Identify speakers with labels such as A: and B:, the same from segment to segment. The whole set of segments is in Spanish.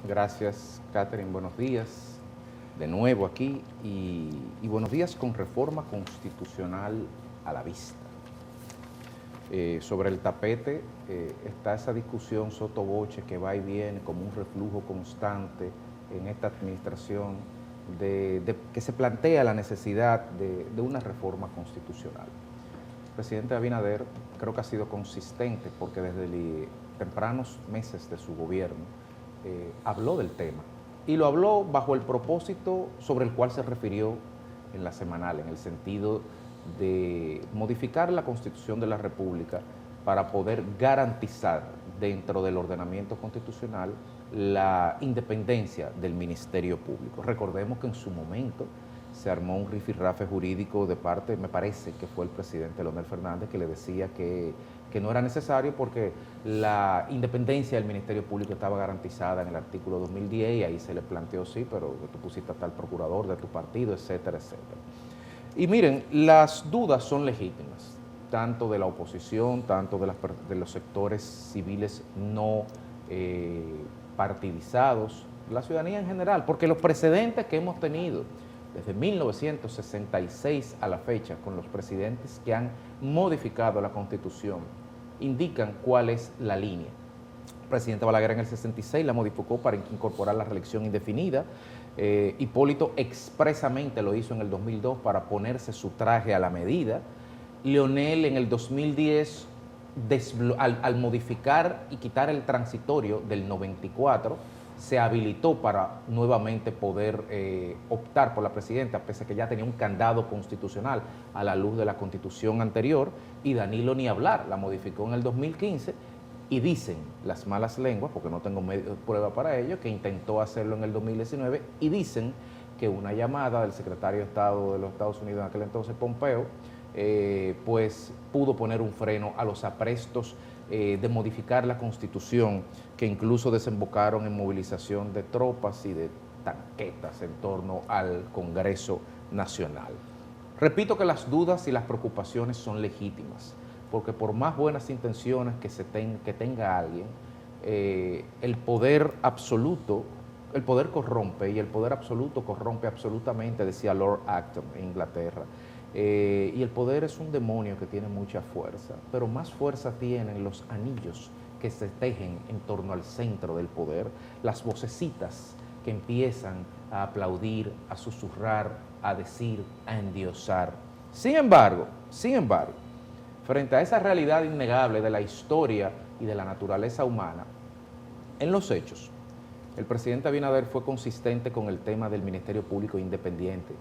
A: Gracias, Catherine. Buenos días. De nuevo aquí y buenos días con reforma constitucional a la vista. Sobre el tapete está esa discusión sotoboche que va y viene como un reflujo constante en esta administración que se plantea la necesidad de una reforma constitucional. El presidente Abinader creo que ha sido consistente porque desde tempranos meses de su gobierno habló del tema y lo habló bajo el propósito sobre el cual se refirió en la semanal, en el sentido de modificar la Constitución de la República para poder garantizar dentro del ordenamiento constitucional la independencia del Ministerio Público. Recordemos que en su momento se armó un rifirrafe jurídico de parte, me parece que fue el presidente Leonel Fernández, que le decía que no era necesario porque la independencia del Ministerio Público estaba garantizada en el artículo 2010 y ahí se le planteó, sí, pero tú pusiste a tal procurador de tu partido, etcétera, etcétera. Y miren, las dudas son legítimas, tanto de la oposición, tanto de los sectores civiles no partidizados, la ciudadanía en general, porque los precedentes que hemos tenido desde 1966 a la fecha con los presidentes que han modificado la Constitución indican cuál es la línea. El presidente Balaguer en el 66 la modificó para incorporar la reelección indefinida. Hipólito expresamente lo hizo en el 2002 para ponerse su traje a la medida. Leonel en el 2010, al modificar y quitar el transitorio del 94, se habilitó para nuevamente poder optar por la presidenta, pese a que ya tenía un candado constitucional a la luz de la Constitución anterior, y Danilo ni hablar, la modificó en el 2015, y dicen las malas lenguas, porque no tengo prueba para ello, que intentó hacerlo en el 2019, y dicen que una llamada del secretario de Estado de los Estados Unidos en aquel entonces, Pompeo, pues pudo poner un freno a los aprestos de modificar la Constitución, que incluso desembocaron en movilización de tropas y de tanquetas en torno al Congreso Nacional. Repito que las dudas y las preocupaciones son legítimas, porque por más buenas intenciones que tenga alguien, el poder absoluto, el poder corrompe, y el poder absoluto corrompe absolutamente, decía Lord Acton en Inglaterra. Y el poder es un demonio que tiene mucha fuerza, pero más fuerza tienen los anillos que se tejen en torno al centro del poder, las vocecitas que empiezan a aplaudir, a susurrar, a decir, a endiosar. Sin embargo, frente a esa realidad innegable de la historia y de la naturaleza humana, en los hechos, el presidente Abinader fue consistente con el tema del Ministerio Público Independiente.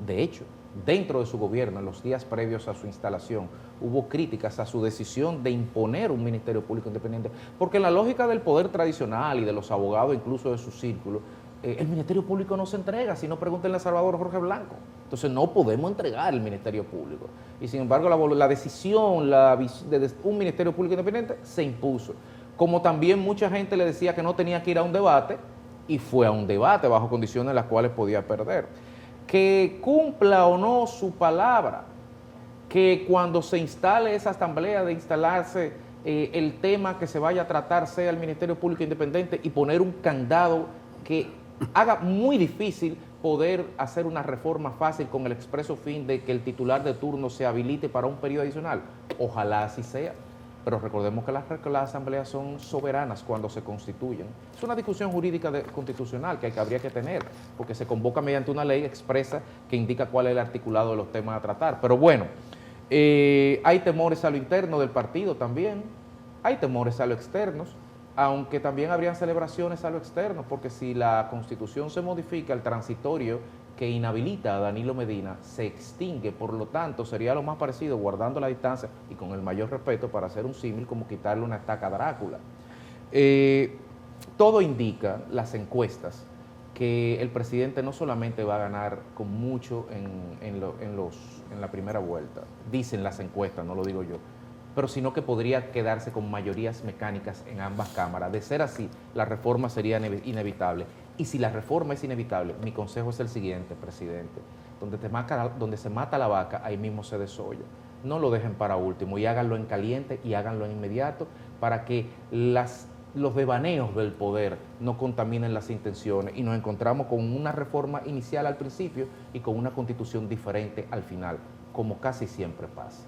A: De hecho, dentro de su gobierno, en los días previos a su instalación, hubo críticas a su decisión de imponer un Ministerio Público Independiente, porque en la lógica del poder tradicional y de los abogados, incluso de su círculo, el Ministerio Público no se entrega, si no pregúntenle a Salvador Jorge Blanco. Entonces no podemos entregar el Ministerio Público. Y sin embargo, la decisión de un Ministerio Público Independiente se impuso. Como también mucha gente le decía que no tenía que ir a un debate, y fue a un debate bajo condiciones en las cuales podía perder. Que cumpla o no su palabra, que cuando se instale esa asamblea de instalarse el tema que se vaya a tratar sea el Ministerio Público Independiente, y poner un candado que haga muy difícil poder hacer una reforma fácil con el expreso fin de que el titular de turno se habilite para un periodo adicional. Ojalá así sea. Pero recordemos que las asambleas son soberanas cuando se constituyen. Es una discusión jurídica constitucional que habría que tener, porque se convoca mediante una ley expresa que indica cuál es el articulado de los temas a tratar. Pero bueno, hay temores a lo interno del partido también, hay temores a lo externos, aunque también habrían celebraciones a lo externo, porque si la Constitución se modifica, el transitorio que inhabilita a Danilo Medina se extingue. Por lo tanto, sería lo más parecido, guardando la distancia y con el mayor respeto, para hacer un símil, como quitarle una estaca a Drácula. Todo indica, las encuestas, que el presidente no solamente va a ganar con mucho en la primera vuelta, dicen las encuestas, no lo digo yo, pero sino que podría quedarse con mayorías mecánicas en ambas cámaras. De ser así, la reforma sería inevitable. Y si la reforma es inevitable, mi consejo es el siguiente, presidente: donde se mata la vaca, ahí mismo se desolla. No lo dejen para último, y háganlo en caliente y háganlo en inmediato, para que las los devaneos del poder no contaminen las intenciones y nos encontramos con una reforma inicial al principio y con una constitución diferente al final, como casi siempre pasa.